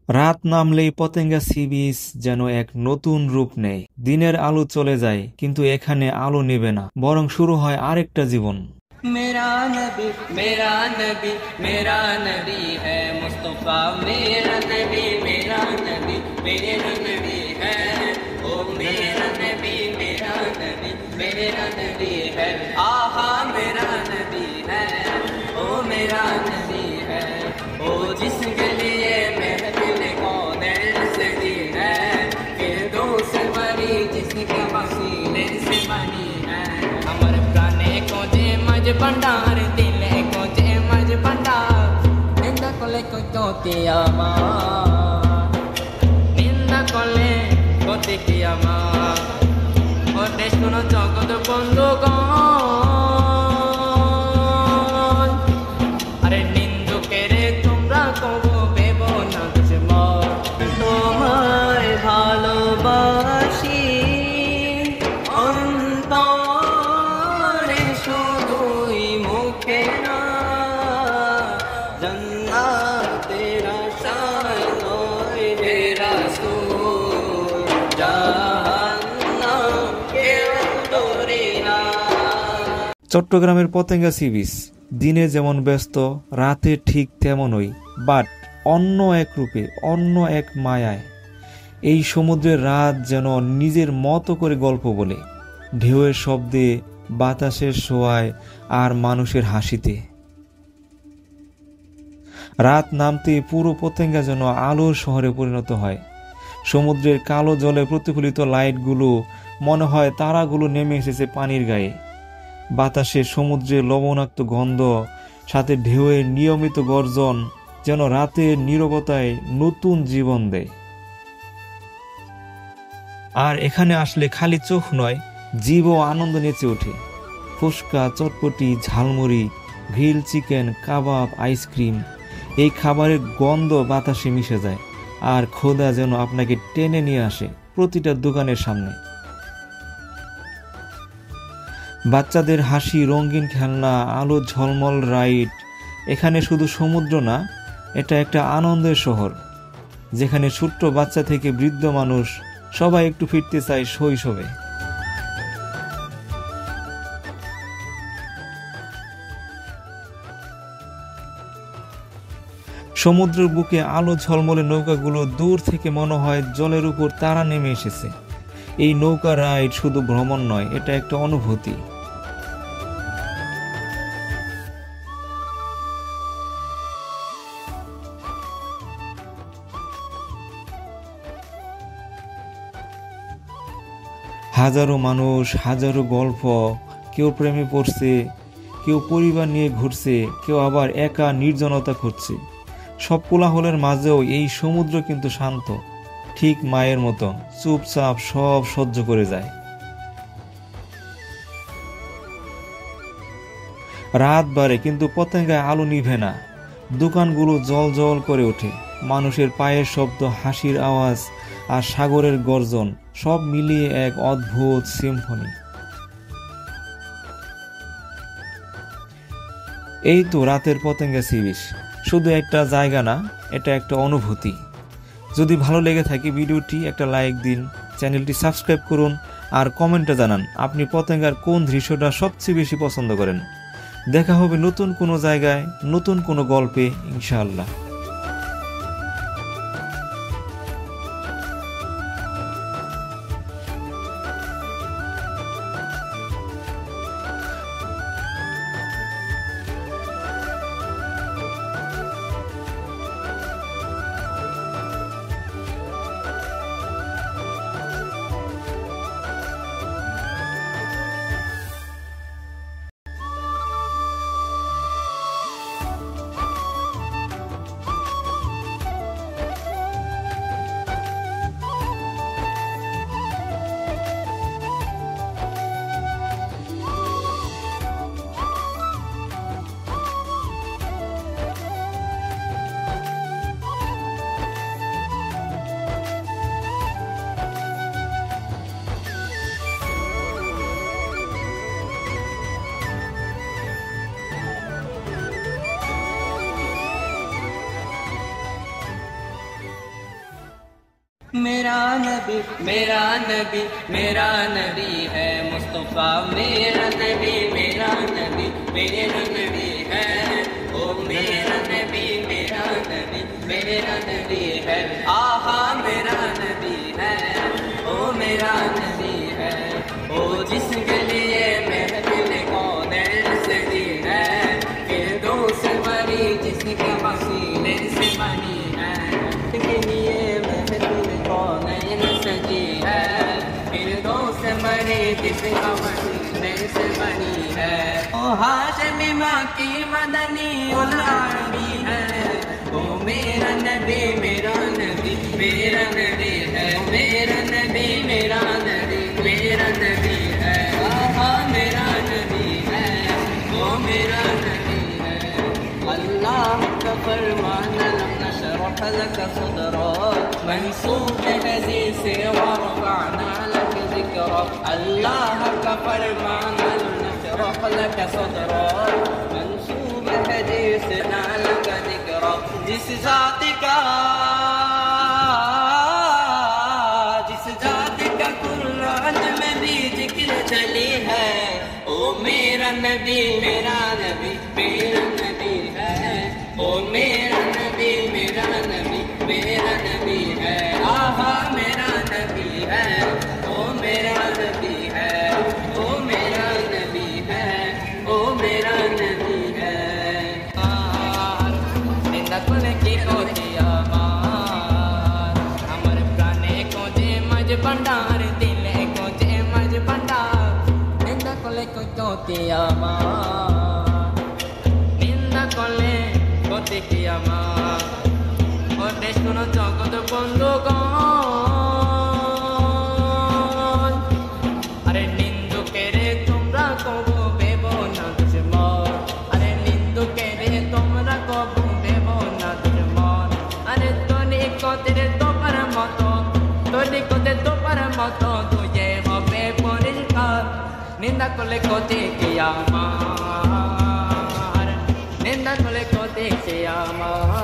রাত নামলেই Patenga sea beach যেন এক নতুন রূপ নেয়। দিনের আলো চলে যায়, কিন্তু এখানে আলো নেবে না, বরং শুরু হয় আরেকটা জীবন। मेरा नबी मेरा नबी मेरा नबी है मुस्तफा मेरा नबी मेरा नबी मेरा नबी है ओ मेरा नबी मेरा नबी है आहा मेरा नबी है ओ मेरा नबी है ओ जिसके लिए महफिल को दिल से दी है फिर दो से बड़ी जिसके वसीले से बनी है अमर प्राणे को जे मज भंडार दिले को जे मज भंडार निंदा कोले को कियामा निंदा कोले को कियामा और देश कोनो जगत बंधुगण अरे निंदुकेरे তোমরা কবো বেবো না তোমার তোমায় ভালোবাসি অন্তরে শুধুই মুখে না জান্নাতের আশায় নয় রে রাসূল জাহান্নাম কেউ ডরে না। চট্টগ্রামের পতেঙ্গা সি বিচ দিনে যেমন ব্যস্ত, রাতে ঠিক তেমনই, বাট অন্য এক রূপে, অন্য এক মায়ায়। এই সমুদ্রের রাত যেন নিজের মতো করে গল্প বলে, ঢেউয়ের শব্দে, বাতাসের ছোঁয়ায় আর মানুষের হাসিতে। রাত নামতে পুরো পতেঙ্গা যেন আলোর শহরে পরিণত হয়। সমুদ্রের কালো জলে প্রতিফলিত লাইটগুলো মনে হয় তারাগুলো নেমে এসেছে পানির গায়ে। বাতাসে সমুদ্রের লবণাক্ত গন্ধ, সাথে ঢেউয়ের নিয়মিত গর্জন যেন রাতের নীরবতায় নতুন জীবন দেয়। আর এখানে আসলে খালি চোখ নয়, জীবও আনন্দ নেচে ওঠে। ফুচকা, চটপটি, ঝালমুড়ি, গ্রিল চিকেন, কাবাব, আইসক্রিম, এই খাবারের গন্ধ বাতাসে মিশে যায়, আর ক্ষুধা যেন আপনাকে টেনে নিয়ে আসে প্রতিটা দোকানের সামনে। বাচ্চাদের হাসি, রঙিন খেলনা, আলো ঝলমল রাইড। এখানে শুধু সমুদ্র না, এটা একটা আনন্দের শহর, যেখানে ছোট্ট বাচ্চা থেকে বৃদ্ধ মানুষ সবাই একটু ফিরতে চায় শৈশবে। সমুদ্রের বুকে আলো ঝলমলে নৌকাগুলো দূর থেকে মনে হয় জলের উপর তারা নেমে এসেছে। এই নৌকা রাইড শুধু ভ্রমণ নয়, এটা একটা অনুভূতি। হাজারো মানুষ, হাজারো গল্প, কেউ প্রেমে পড়ছে, কেউ পরিবার নিয়ে ঘুরছে, কেউ আবার একা নির্জনতা খুঁজছে। সব কোলাহলের মাঝেও এই সমুদ্র কিন্তু শান্ত, ঠিক মায়ের মতন চুপচাপ সব সহ্য করে যায়। রাত বাড়ে কিন্তু পতেঙ্গায় আলো নিভে না। দোকানগুলো জল জল করে ওঠে, মানুষের পায়ের শব্দ, হাসির আওয়াজ আর সাগরের গর্জন সব মিলিয়ে এক অদ্ভুত সিম্ফনি। এই তো রাতের পতেঙ্গা সি বিচ, শুধু একটা জায়গা না, এটা একটা অনুভূতি। যদি ভালো লেগে থাকে ভিডিওটি একটা লাইক দিন, চ্যানেলটি সাবস্ক্রাইব করুন, আর কমেন্টে জানান আপনি পতেঙ্গার কোন দৃশ্যটা সবচেয়ে বেশি পছন্দ করেন। দেখা হবে নতুন কোনো জায়গায়, নতুন কোনো গল্পে, ইনশাআল্লাহ। मेरा नबी मेरा नबी मेरा नबी है मुस्तफा मेरा नबी मेरा नबी मेरा नबी है ओ मेरा नबी मेरा नबी मेरा नबी है आहा मेरा नबी है ओ मेरा नबी है ओ जिसके लिए महफिल कौनैन सजी है फिरदौस बनी जिसके वसीले से बनी है के लिए महफिल कौनैन सजी है फिरदौस बनी जिसका वसीले से बनी है ओ हाशमी माँ की मदनी उलानी है ओ मेरा नबी मेरा नबी मेरा नबी है मेरा नबी मेरा नबी मेरा नबी है आहा मेरा नबी है ओ मेरा नबी है अल्लाह का फरमान लम नशरह लक सदरक मंसूब हदी से वरफअना लक ज़िक्रक अल्लाह का फरमान लम नशरह लक सदरक मंसूब हदी से लक ज़िक्रक जिस जात का कुरान में भी जिक्र चली है ओ मेरा नबी मेरा नबी मेरा नबी है ओ मेरा नबी मेरा नबी मेरा नबी है आहा मेरा नबी है ओ मेरा नबी है ओ मेरा नबी है ओ मेरा नबी है निंदा कोने की होती आमार हमर प्राणे को जे मज भंडार दिले को जे मज भंडार निंदा कोले को तोती आमार निंदा कोले कोती की आमार ओ देश कोन जगत बंधुगण अरे निंदु केरे তোমরা কবু বেব না দুশমন अरे निंदु केरे তোমরা কবু বেব না দুশমন अरे তোনি কোতে তোমার মতো তোনি কোতে তোমার মতো তুই হবে পরিষ্কার নিন্দা করলে কোতে কি আমার নিন্দা করলে কোতে কি আমার